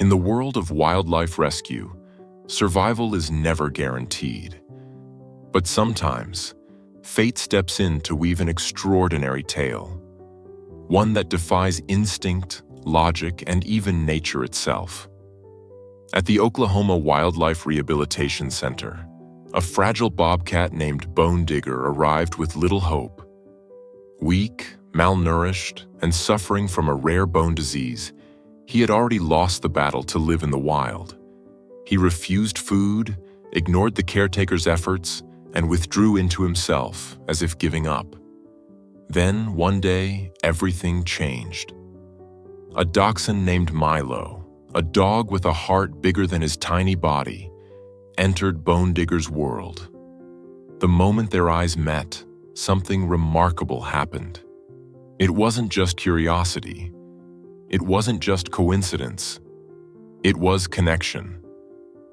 In the world of wildlife rescue, survival is never guaranteed. But sometimes, fate steps in to weave an extraordinary tale, one that defies instinct, logic, and even nature itself. At the Oklahoma Wildlife Rehabilitation Center, a fragile bobcat named Bone Digger arrived with little hope. Weak, malnourished, and suffering from a rare bone disease, he had already lost the battle to live in the wild. He refused food, ignored the caretaker's efforts, and withdrew into himself as if giving up. Then, one day, everything changed. A dachshund named Milo, a dog with a heart bigger than his tiny body, entered Bone Digger's world. The moment their eyes met, something remarkable happened. It wasn't just curiosity. It wasn't just coincidence. It was connection.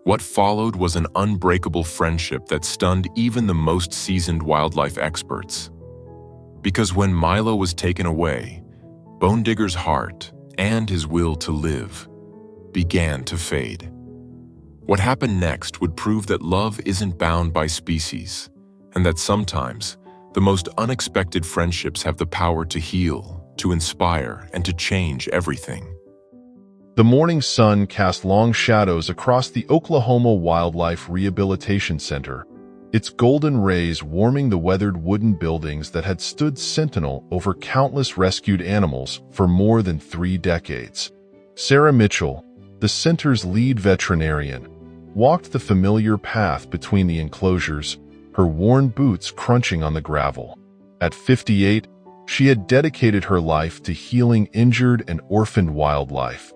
What followed was an unbreakable friendship that stunned even the most seasoned wildlife experts. Because when Milo was taken away, Bone Digger's heart and his will to live began to fade. What happened next would prove that love isn't bound by species, and that sometimes the most unexpected friendships have the power to heal, to inspire, and to change everything. The morning sun cast long shadows across the Oklahoma Wildlife Rehabilitation Center, its golden rays warming the weathered wooden buildings that had stood sentinel over countless rescued animals for more than 3 decades. Sarah Mitchell, the center's lead veterinarian, walked the familiar path between the enclosures, her worn boots crunching on the gravel. At 58, she had dedicated her life to healing injured and orphaned wildlife.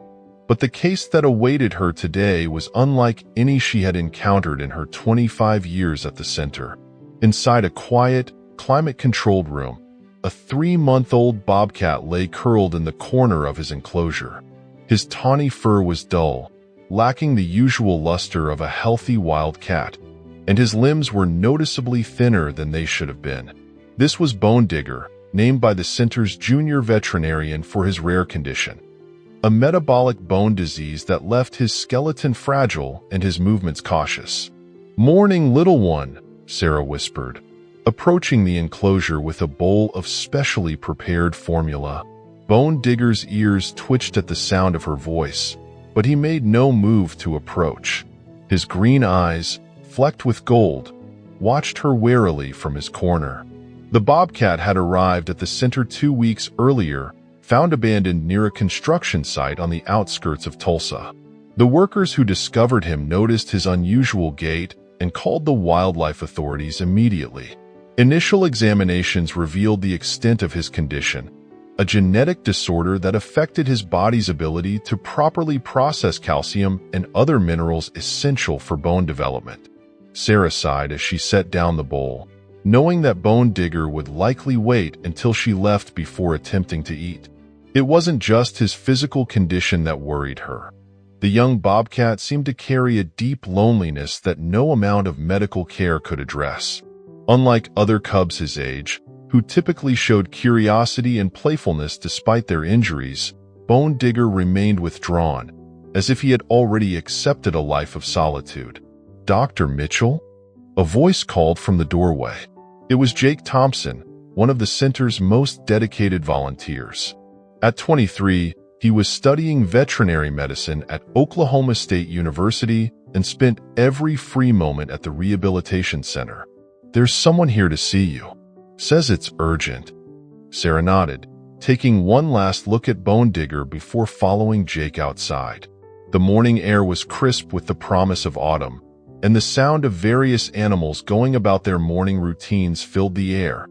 But the case that awaited her today was unlike any she had encountered in her 25 years at the center. Inside a quiet, climate-controlled room, a 3-month-old bobcat lay curled in the corner of his enclosure. His tawny fur was dull, lacking the usual luster of a healthy wild cat, and his limbs were noticeably thinner than they should have been. This was Bone Digger, named by the center's junior veterinarian for his rare condition, a metabolic bone disease that left his skeleton fragile and his movements cautious. "Morning, little one," Sarah whispered, approaching the enclosure with a bowl of specially prepared formula. Bone Digger's ears twitched at the sound of her voice, but he made no move to approach. His green eyes, flecked with gold, watched her warily from his corner. The bobcat had arrived at the center 2 weeks earlier, found abandoned near a construction site on the outskirts of Tulsa. The workers who discovered him noticed his unusual gait and called the wildlife authorities immediately. Initial examinations revealed the extent of his condition, a genetic disorder that affected his body's ability to properly process calcium and other minerals essential for bone development. Sarah sighed as she set down the bowl, knowing that Bone Digger would likely wait until she left before attempting to eat. It wasn't just his physical condition that worried her. The young bobcat seemed to carry a deep loneliness that no amount of medical care could address. Unlike other cubs his age, who typically showed curiosity and playfulness despite their injuries, Bone Digger remained withdrawn, as if he had already accepted a life of solitude. "Dr. Mitchell?" A voice called from the doorway. It was Jake Thompson, one of the center's most dedicated volunteers. At 23, he was studying veterinary medicine at Oklahoma State University and spent every free moment at the rehabilitation center. "There's someone here to see you. Says it's urgent." Sarah nodded, taking one last look at Bone Digger before following Jake outside. The morning air was crisp with the promise of autumn, and the sound of various animals going about their morning routines filled the air.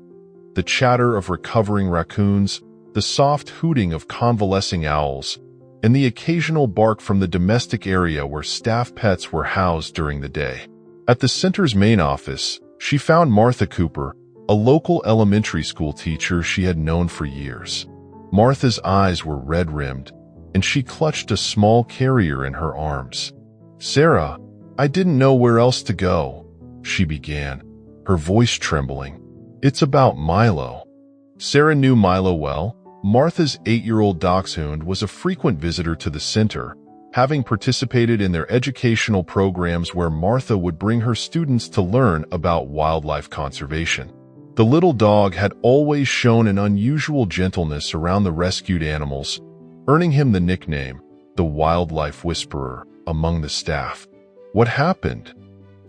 The chatter of recovering raccoons, the soft hooting of convalescing owls, and the occasional bark from the domestic area where staff pets were housed during the day. At the center's main office, she found Martha Cooper, a local elementary school teacher she had known for years. Martha's eyes were red-rimmed, and she clutched a small carrier in her arms. "Sarah, I didn't know where else to go," she began, her voice trembling. "It's about Milo." Sarah knew Milo well. Martha's 8-year-old dachshund was a frequent visitor to the center, having participated in their educational programs where Martha would bring her students to learn about wildlife conservation. The little dog had always shown an unusual gentleness around the rescued animals, earning him the nickname, the Wildlife Whisperer, among the staff. "What happened?"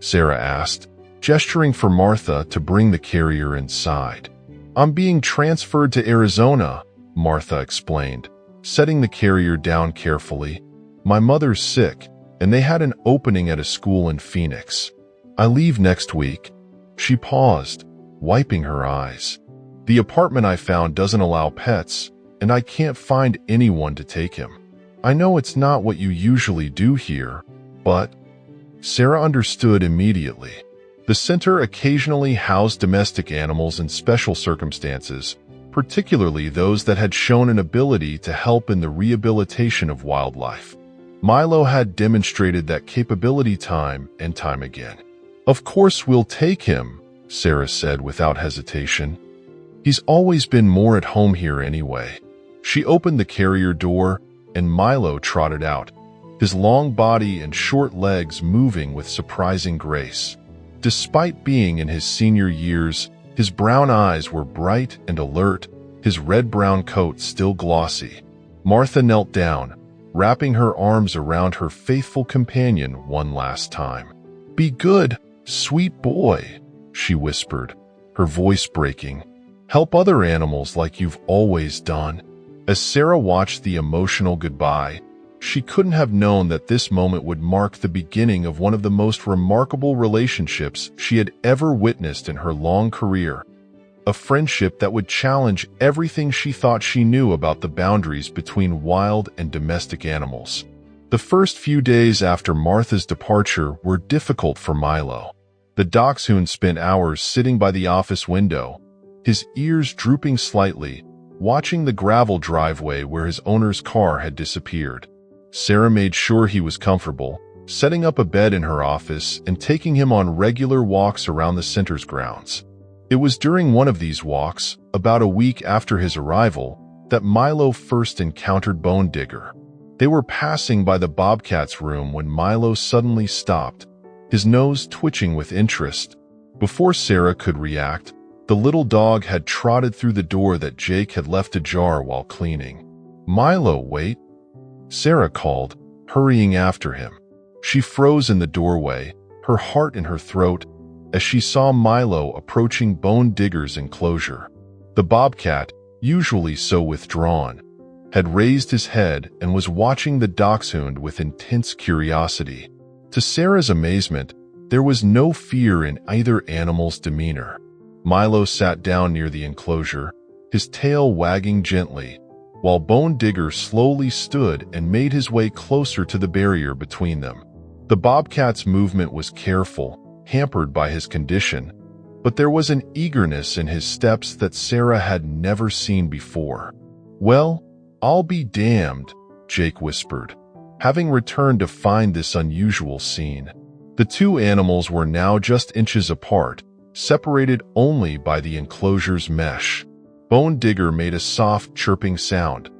Sarah asked, gesturing for Martha to bring the carrier inside. "I'm being transferred to Arizona," Martha explained, setting the carrier down carefully. "My mother's sick, and they had an opening at a school in Phoenix. I leave next week." She paused, wiping her eyes. "The apartment I found doesn't allow pets, and I can't find anyone to take him. I know it's not what you usually do here, but—" Sarah understood immediately. The center occasionally housed domestic animals in special circumstances, particularly those that had shown an ability to help in the rehabilitation of wildlife. Milo had demonstrated that capability time and time again. "Of course we'll take him," Sarah said without hesitation. "He's always been more at home here anyway." She opened the carrier door, and Milo trotted out, his long body and short legs moving with surprising grace. Despite being in his senior years, his brown eyes were bright and alert, his red-brown coat still glossy. Martha knelt down, wrapping her arms around her faithful companion one last time. "Be good, sweet boy," she whispered, her voice breaking. "Help other animals like you've always done." As Sarah watched the emotional goodbye, she couldn't have known that this moment would mark the beginning of one of the most remarkable relationships she had ever witnessed in her long career. A friendship that would challenge everything she thought she knew about the boundaries between wild and domestic animals. The first few days after Martha's departure were difficult for Milo. The Dachshund spent hours sitting by the office window, his ears drooping slightly, watching the gravel driveway where his owner's car had disappeared. Sarah made sure he was comfortable, setting up a bed in her office and taking him on regular walks around the center's grounds. It was during one of these walks, about a week after his arrival, that Milo first encountered Bone Digger. They were passing by the Bobcat's room when Milo suddenly stopped, his nose twitching with interest. Before Sarah could react, the little dog had trotted through the door that Jake had left ajar while cleaning. "Milo, wait," Sarah called, hurrying after him. She froze in the doorway, her heart in her throat, as she saw Milo approaching Bone Digger's enclosure. The Bobcat, usually so withdrawn, had raised his head and was watching the Dachshund with intense curiosity. To Sarah's amazement, there was no fear in either animal's demeanor. Milo sat down near the enclosure, his tail wagging gently, while Bone Digger slowly stood and made his way closer to the barrier between them. The Bobcat's movement was careful, hampered by his condition, but there was an eagerness in his steps that Sarah had never seen before. "Well, I'll be damned," Jake whispered, having returned to find this unusual scene. The two animals were now just inches apart, separated only by the enclosure's mesh. Bone Digger made a soft chirping sound,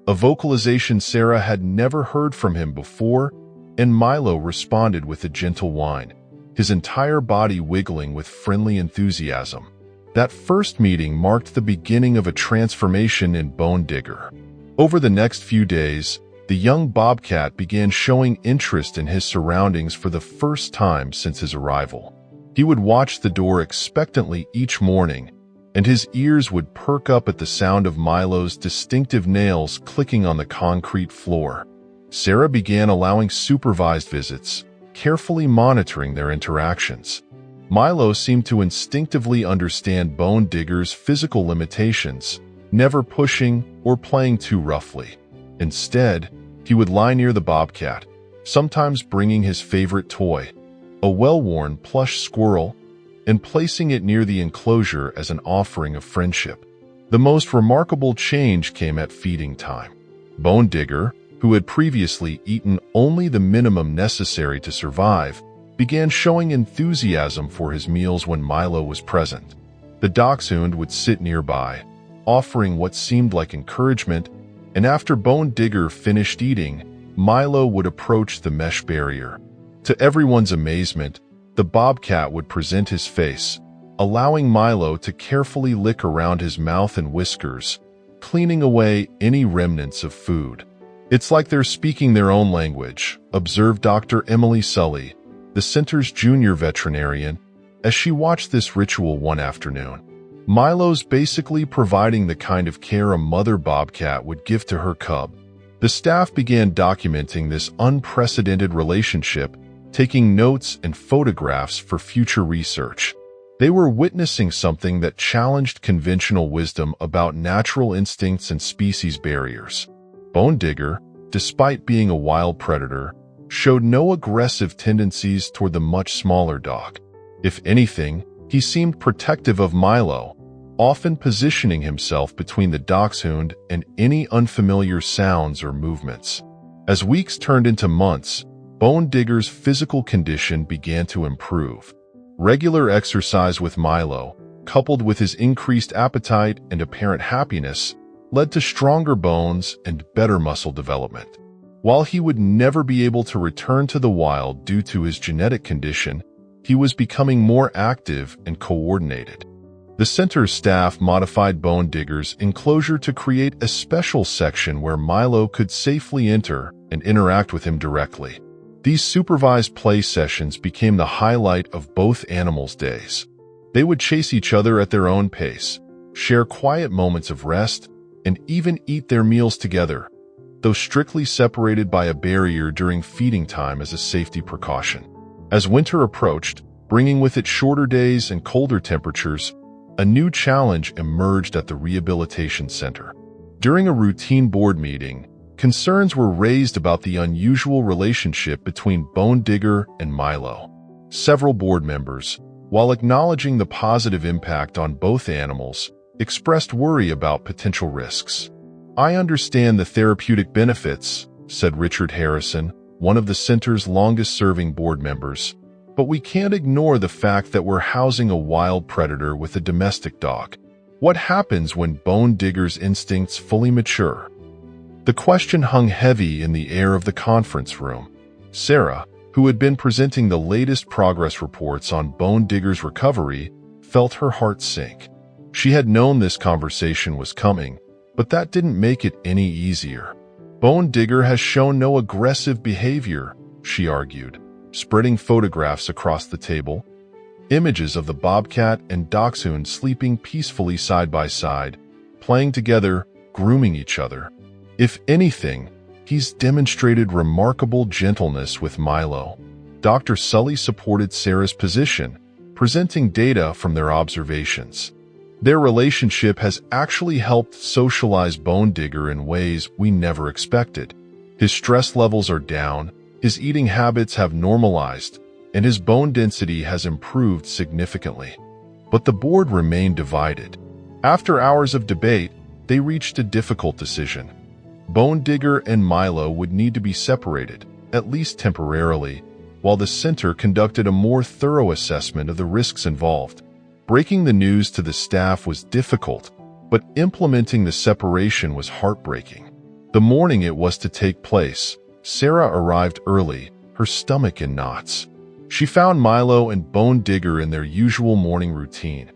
a vocalization Sarah had never heard from him before, and Milo responded with a gentle whine, his entire body wiggling with friendly enthusiasm. That first meeting marked the beginning of a transformation in Bone Digger. Over the next few days, the young Bobcat began showing interest in his surroundings for the first time since his arrival. He would watch the door expectantly each morning, and his ears would perk up at the sound of Milo's distinctive nails clicking on the concrete floor. Sarah began allowing supervised visits, carefully monitoring their interactions. Milo seemed to instinctively understand Bone Digger's physical limitations, never pushing or playing too roughly. Instead, he would lie near the Bobcat, sometimes bringing his favorite toy, a well-worn plush squirrel, and placing it near the enclosure as an offering of friendship. The most remarkable change came at feeding time. Bone Digger, who had previously eaten only the minimum necessary to survive, began showing enthusiasm for his meals when Milo was present. The Dachshund would sit nearby, offering what seemed like encouragement, and after Bone Digger finished eating, Milo would approach the mesh barrier. To everyone's amazement, the Bobcat would present his face, allowing Milo to carefully lick around his mouth and whiskers, cleaning away any remnants of food. "It's like they're speaking their own language," observed Dr. Emily Sully, the center's junior veterinarian, as she watched this ritual one afternoon. Milo's basically providing the kind of care a mother bobcat would give to her cub. The staff began documenting this unprecedented relationship, taking notes and photographs for future research. They were witnessing something that challenged conventional wisdom about natural instincts and species barriers. Bone Digger, despite being a wild predator, showed no aggressive tendencies toward the much smaller dog. If anything, he seemed protective of Milo, often positioning himself between the Dachshund and any unfamiliar sounds or movements. As weeks turned into months, Bone Digger's physical condition began to improve. Regular exercise with Milo, coupled with his increased appetite and apparent happiness, led to stronger bones and better muscle development. While he would never be able to return to the wild due to his genetic condition, he was becoming more active and coordinated. The center's staff modified Bone Digger's enclosure to create a special section where Milo could safely enter and interact with him directly. These supervised play sessions became the highlight of both animals' days. They would chase each other at their own pace, share quiet moments of rest, and even eat their meals together, though strictly separated by a barrier during feeding time as a safety precaution. As winter approached, bringing with it shorter days and colder temperatures, a new challenge emerged at the rehabilitation center. During a routine board meeting, concerns were raised about the unusual relationship between Bone Digger and Milo. Several board members, while acknowledging the positive impact on both animals, expressed worry about potential risks. "I understand the therapeutic benefits," said Richard Harrison, one of the center's longest-serving board members, "but we can't ignore the fact that we're housing a wild predator with a domestic dog. What happens when Bone Digger's instincts fully mature?" The question hung heavy in the air of the conference room. Sarah, who had been presenting the latest progress reports on Bone Digger's recovery, felt her heart sink. She had known this conversation was coming, but that didn't make it any easier. "Bone Digger has shown no aggressive behavior," she argued, spreading photographs across the table. Images of the Bobcat and Dachshund sleeping peacefully side by side, playing together, grooming each other. "If anything, he's demonstrated remarkable gentleness with Milo." Dr. Sully supported Sarah's position, presenting data from their observations. "Their relationship has actually helped socialize Bone Digger in ways we never expected. His stress levels are down, his eating habits have normalized, and his bone density has improved significantly." But the board remained divided. After hours of debate, they reached a difficult decision. Bone Digger and Milo would need to be separated, at least temporarily, while the center conducted a more thorough assessment of the risks involved. Breaking the news to the staff was difficult, but implementing the separation was heartbreaking. The morning it was to take place, Sarah arrived early, her stomach in knots. She found Milo and Bone Digger in their usual morning routine.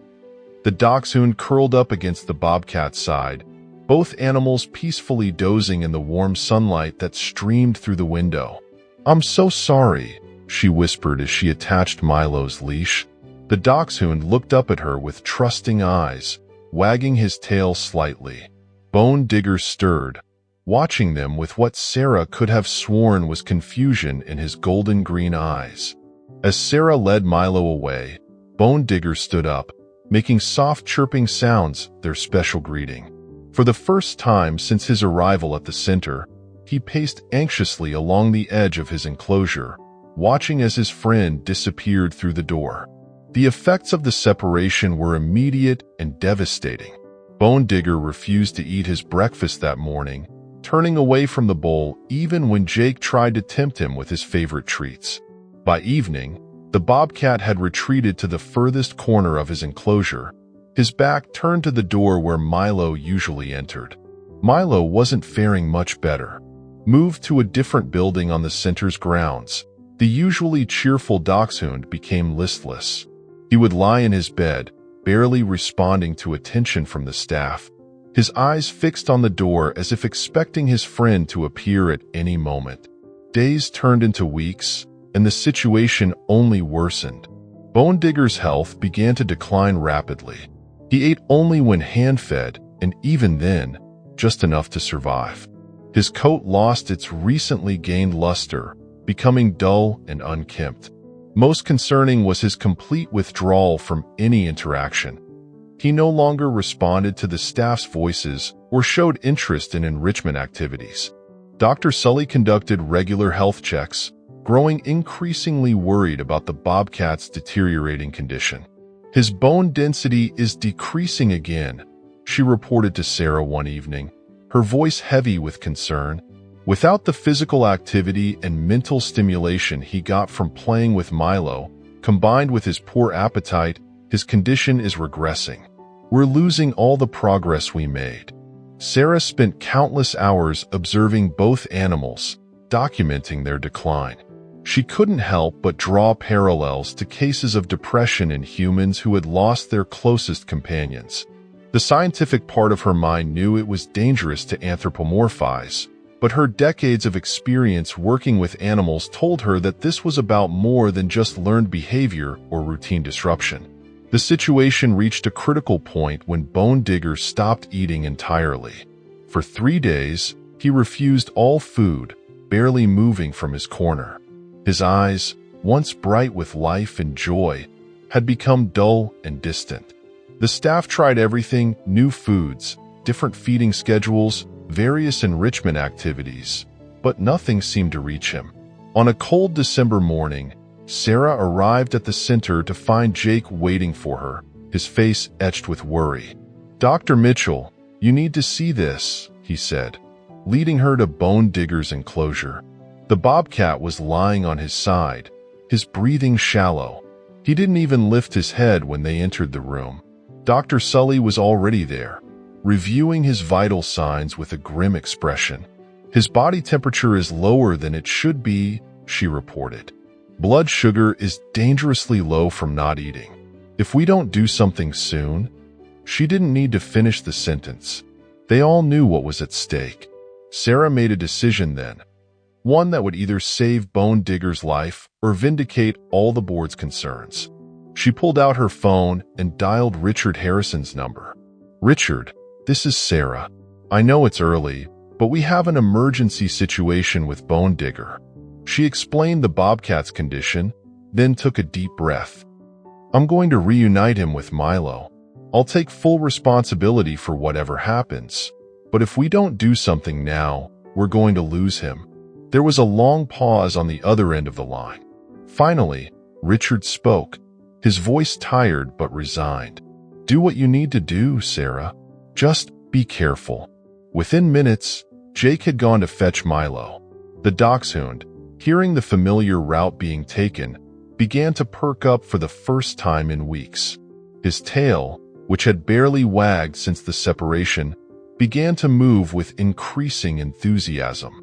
The Dachshund curled up against the Bobcat's side, both animals peacefully dozing in the warm sunlight that streamed through the window. "I'm so sorry," she whispered as she attached Milo's leash. The Dachshund looked up at her with trusting eyes, wagging his tail slightly. Bone Digger stirred, watching them with what Sarah could have sworn was confusion in his golden green eyes. As Sarah led Milo away, Bone Digger stood up, making soft chirping sounds, their special greeting. For the first time since his arrival at the center, he paced anxiously along the edge of his enclosure, watching as his friend disappeared through the door. The effects of the separation were immediate and devastating. Bone Digger refused to eat his breakfast that morning, turning away from the bowl even when Jake tried to tempt him with his favorite treats. By evening, the Bobcat had retreated to the furthest corner of his enclosure, his back turned to the door where Milo usually entered. Milo wasn't faring much better. moved to a different building on the center's grounds, the usually cheerful Dachshund became listless. He would lie in his bed, barely responding to attention from the staff, his eyes fixed on the door as if expecting his friend to appear at any moment. Days turned into weeks, and the situation only worsened. Bone Digger's health began to decline rapidly. He ate only when hand-fed, and even then, just enough to survive. His coat lost its recently gained luster, becoming dull and unkempt. Most concerning was his complete withdrawal from any interaction. He no longer responded to the staff's voices or showed interest in enrichment activities. Dr. Sully conducted regular health checks, growing increasingly worried about the Bobcat's deteriorating condition. "His bone density is decreasing again," she reported to Sarah one evening, her voice heavy with concern. Without the physical activity and mental stimulation he got from playing with Milo, combined with his poor appetite, his condition is regressing. "We're losing all the progress we made." Sarah spent countless hours observing both animals, documenting their decline. She couldn't help but draw parallels to cases of depression in humans who had lost their closest companions. The scientific part of her mind knew it was dangerous to anthropomorphize, but her decades of experience working with animals told her that this was about more than just learned behavior or routine disruption. The situation reached a critical point when Bone Digger stopped eating entirely. For 3 days, he refused all food, barely moving from his corner. His eyes, once bright with life and joy, had become dull and distant. The staff tried everything: new foods, different feeding schedules, various enrichment activities, but nothing seemed to reach him. On a cold December morning, Sarah arrived at the center to find Jake waiting for her, his face etched with worry. "Dr. Mitchell, you need to see this," he said, leading her to Bone Digger's enclosure. The Bobcat was lying on his side, his breathing shallow. He didn't even lift his head when they entered the room. Dr. Sully was already there, reviewing his vital signs with a grim expression. "His body temperature is lower than it should be," she reported. "Blood sugar is dangerously low from not eating. If we don't do something soon..." She didn't need to finish the sentence. They all knew what was at stake. Sarah made a decision then, one that would either save Bone Digger's life or vindicate all the board's concerns. She pulled out her phone and dialed Richard Harrison's number. "Richard, this is Sarah. I know it's early, but we have an emergency situation with Bone Digger." She explained the Bobcat's condition, then took a deep breath. "I'm going to reunite him with Milo. I'll take full responsibility for whatever happens. But if we don't do something now, we're going to lose him." There was a long pause on the other end of the line. Finally, Richard spoke, his voice tired but resigned. "Do what you need to do, Sarah. Just be careful." Within minutes, Jake had gone to fetch Milo. The Dachshund, hearing the familiar route being taken, began to perk up for the first time in weeks. His tail, which had barely wagged since the separation, began to move with increasing enthusiasm.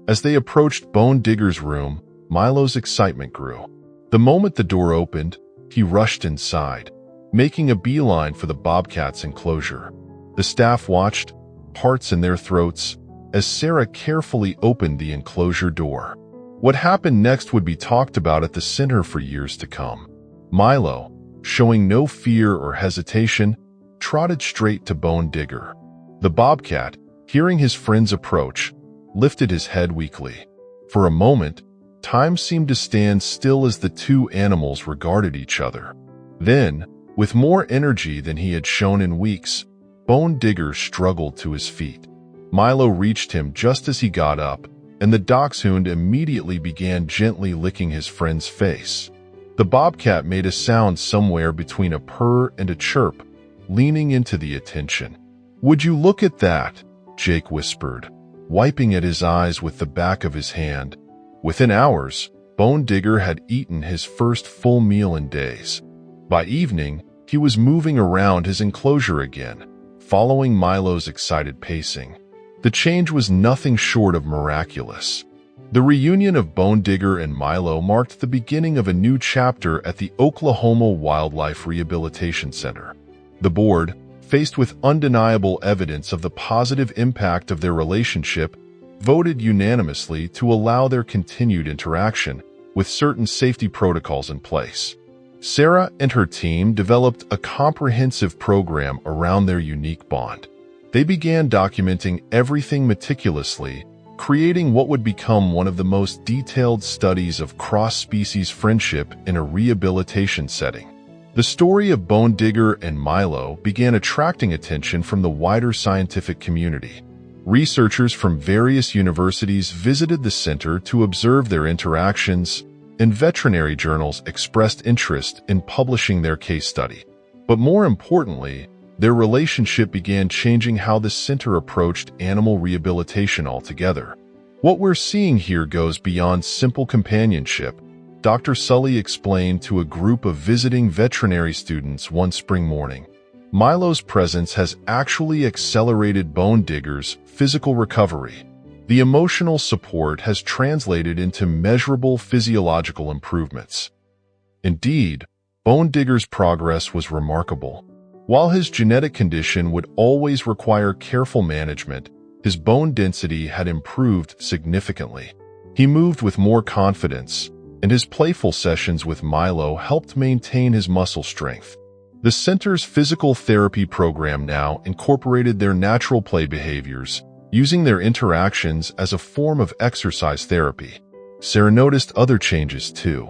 As they approached Bone Digger's room, Milo's excitement grew. The moment the door opened, he rushed inside, making a beeline for the Bobcat's enclosure. The staff watched, hearts in their throats, as Sarah carefully opened the enclosure door. What happened next would be talked about at the center for years to come. Milo, showing no fear or hesitation, trotted straight to Bone Digger. The Bobcat, hearing his friend's approach, lifted his head weakly. For a moment, time seemed to stand still as the two animals regarded each other. Then, with more energy than he had shown in weeks, Bone Digger struggled to his feet. Milo reached him just as he got up, and the Dachshund immediately began gently licking his friend's face. The Bobcat made a sound somewhere between a purr and a chirp, leaning into the attention. "Would you look at that?" Jake whispered, wiping at his eyes with the back of his hand. Within hours, Bone Digger had eaten his first full meal in days. By evening, he was moving around his enclosure again, following Milo's excited pacing. The change was nothing short of miraculous. The reunion of Bone Digger and Milo marked the beginning of a new chapter at the Oklahoma Wildlife Rehabilitation Center. The board, faced with undeniable evidence of the positive impact of their relationship, voted unanimously to allow their continued interaction, with certain safety protocols in place. Sarah and her team developed a comprehensive program around their unique bond. They began documenting everything meticulously, creating what would become one of the most detailed studies of cross-species friendship in a rehabilitation setting. The story of Bone Digger and Milo began attracting attention from the wider scientific community. Researchers from various universities visited the center to observe their interactions, and veterinary journals expressed interest in publishing their case study. But more importantly, their relationship began changing how the center approached animal rehabilitation altogether. What we're seeing here goes beyond simple companionship, Dr. Sully explained to a group of visiting veterinary students one spring morning. Milo's presence has actually accelerated Bone Digger's physical recovery. The emotional support has translated into measurable physiological improvements. Indeed, Bone Digger's progress was remarkable. While his genetic condition would always require careful management, his bone density had improved significantly. He moved with more confidence, and his playful sessions with Milo helped maintain his muscle strength. The center's physical therapy program now incorporated their natural play behaviors, using their interactions as a form of exercise therapy. Sarah noticed other changes too.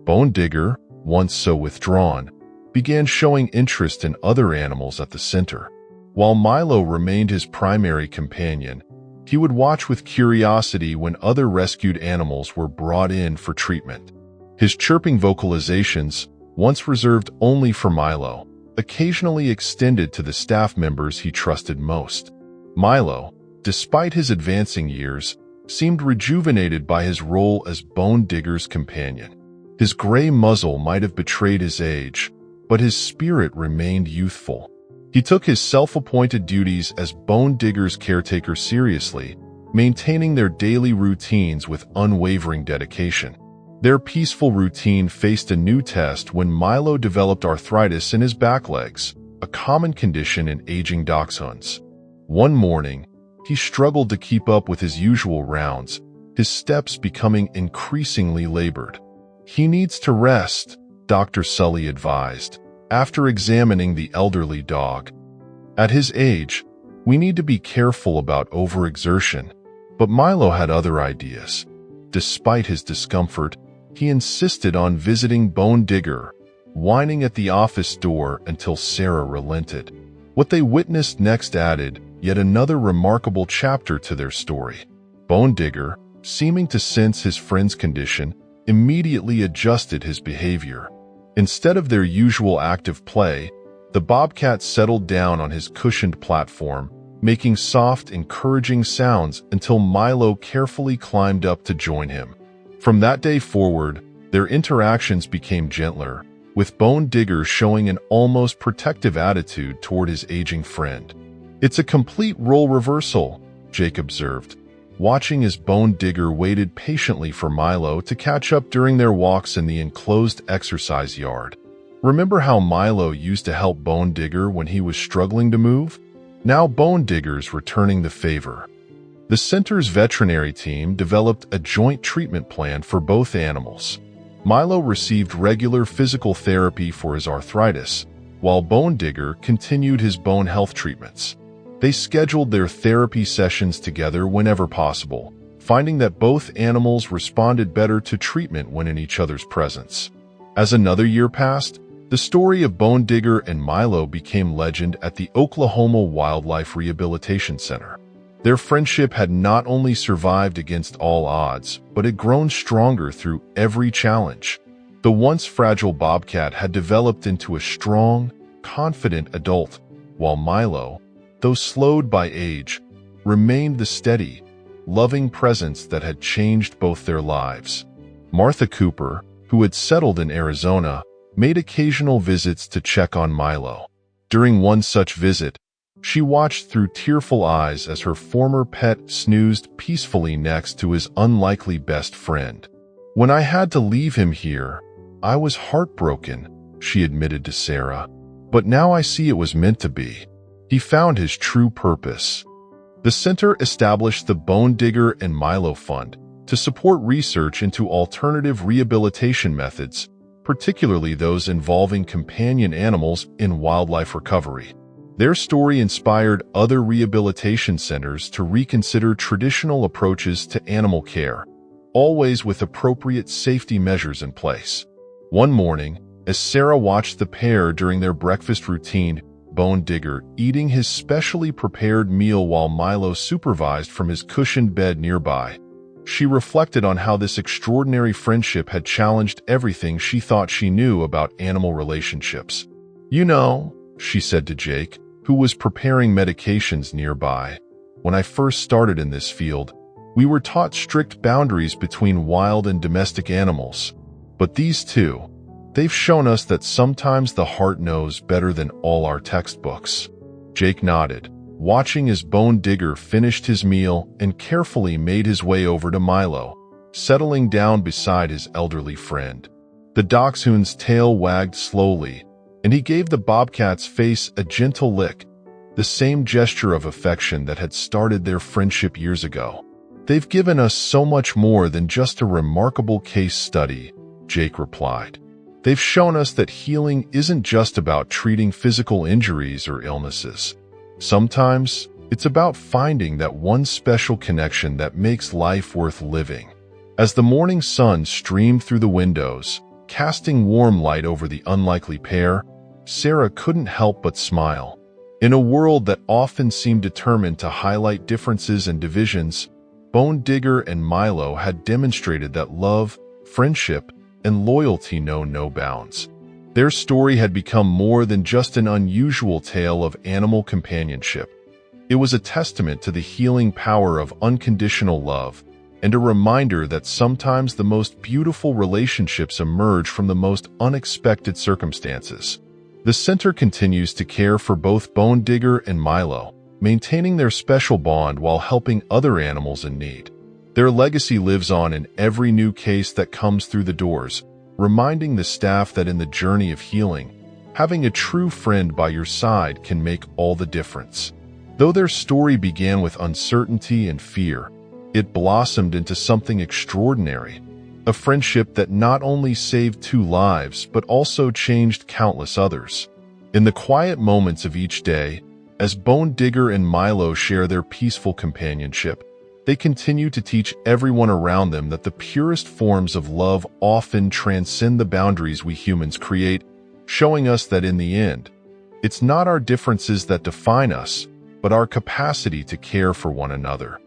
Bone Digger, once so withdrawn, began showing interest in other animals at the center. While Milo remained his primary companion, he would watch with curiosity when other rescued animals were brought in for treatment. His chirping vocalizations, once reserved only for Milo, occasionally extended to the staff members he trusted most. Milo, despite his advancing years, seemed rejuvenated by his role as Bone Digger's companion. His gray muzzle might have betrayed his age, but his spirit remained youthful. He took his self-appointed duties as Bone Digger's caretaker seriously, maintaining their daily routines with unwavering dedication. Their peaceful routine faced a new test when Milo developed arthritis in his back legs, a common condition in aging dachshunds. One morning, he struggled to keep up with his usual rounds, his steps becoming increasingly labored. "He needs to rest," Dr. Sully advised, after examining the elderly dog. "At his age, we need to be careful about overexertion." But Milo had other ideas. Despite his discomfort, he insisted on visiting Bone Digger, whining at the office door until Sarah relented. What they witnessed next added yet another remarkable chapter to their story. Bone Digger, seeming to sense his friend's condition, immediately adjusted his behavior. Instead of their usual active play, the Bobcat settled down on his cushioned platform, making soft, encouraging sounds until Milo carefully climbed up to join him. From that day forward, their interactions became gentler, with Bone Digger showing an almost protective attitude toward his aging friend. "It's a complete role reversal," Jake observed, watching as Bone Digger waited patiently for Milo to catch up during their walks in the enclosed exercise yard. Remember how Milo used to help Bone Digger when he was struggling to move? Now Bone Digger's returning the favor. The center's veterinary team developed a joint treatment plan for both animals. Milo received regular physical therapy for his arthritis, while Bone Digger continued his bone health treatments. They scheduled their therapy sessions together whenever possible, finding that both animals responded better to treatment when in each other's presence. As another year passed, the story of Bone Digger and Milo became legend at the Oklahoma Wildlife Rehabilitation Center. Their friendship had not only survived against all odds, but had grown stronger through every challenge. The once fragile Bobcat had developed into a strong, confident adult, while Milo, though slowed by age, remained the steady, loving presence that had changed both their lives. Martha Cooper, who had settled in Arizona, made occasional visits to check on Milo. During one such visit, She watched through tearful eyes as her former pet snoozed peacefully next to his unlikely best friend. "When I had to leave him here, I was heartbroken," she admitted to Sarah. "But now I see it was meant to be. He found his true purpose." The center established the Bone Digger and Milo Fund to support research into alternative rehabilitation methods, particularly those involving companion animals in wildlife recovery. Their story inspired other rehabilitation centers to reconsider traditional approaches to animal care, always with appropriate safety measures in place. One morning, as Sarah watched the pair during their breakfast routine, Bone Digger eating his specially prepared meal while Milo supervised from his cushioned bed nearby, she reflected on how this extraordinary friendship had challenged everything she thought she knew about animal relationships. "You know," she said to Jake, who was preparing medications nearby, "when I first started in this field, we were taught strict boundaries between wild and domestic animals. But these two, they've shown us that sometimes the heart knows better than all our textbooks." Jake nodded, watching as Bone Digger finished his meal and carefully made his way over to Milo, settling down beside his elderly friend. The Dachshund's tail wagged slowly, and he gave the Bobcat's face a gentle lick, the same gesture of affection that had started their friendship years ago. "They've given us so much more than just a remarkable case study," Jake replied. "They've shown us that healing isn't just about treating physical injuries or illnesses. Sometimes, it's about finding that one special connection that makes life worth living." As the morning sun streamed through the windows, casting warm light over the unlikely pair, Sarah couldn't help but smile. In a world that often seemed determined to highlight differences and divisions, Bone Digger and Milo had demonstrated that love, friendship, and loyalty know no bounds. Their story had become more than just an unusual tale of animal companionship. It was a testament to the healing power of unconditional love, and a reminder that sometimes the most beautiful relationships emerge from the most unexpected circumstances. The center continues to care for both Bone Digger and Milo, maintaining their special bond while helping other animals in need. Their legacy lives on in every new case that comes through the doors, reminding the staff that in the journey of healing, having a true friend by your side can make all the difference. Though their story began with uncertainty and fear, it blossomed into something extraordinary, a friendship that not only saved 2 lives but also changed countless others. In the quiet moments of each day, as Bone Digger and Milo share their peaceful companionship, they continue to teach everyone around them that the purest forms of love often transcend the boundaries we humans create, showing us that in the end, it's not our differences that define us, but our capacity to care for one another.